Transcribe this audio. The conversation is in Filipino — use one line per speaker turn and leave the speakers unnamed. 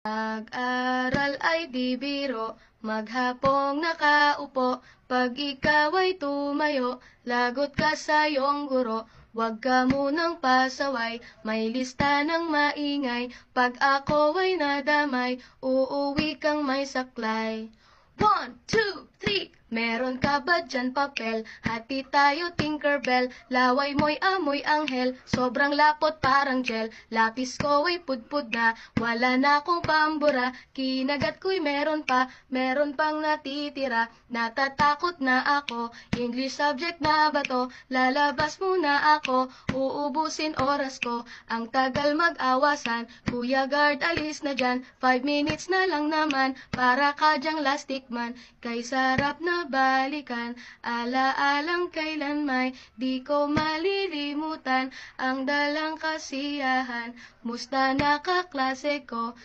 Pag-aral ay di biro, maghapong nakaupo, pag ikaw ay tumayo, lagot ka sa iyong guro. Huwag ka munang pasaway, may lista ng maingay, pag ako ay nadamay, uuwi kang may saklay. 1, 2, 3, meron ka ba dyan papel? Hati tayo Tinkerbell, laway mo'y amoy anghel, sobrang lapot parang gel, lapis ko ay pudpud na, wala na akong pambura, kinagat ko'y meron pang natitira, natatakot na ako, English subject na ba to? Lalabas muna ako, uubusin oras ko, ang tagal mag-awasan, Kuya Guard alis na dyan, 5 minutes na lang naman, para ka dyang lastic man, kay sarap na balikan, alaalang kailan may di ko malilimutan, ang dalang kasiyahan, musta na kaklase ko,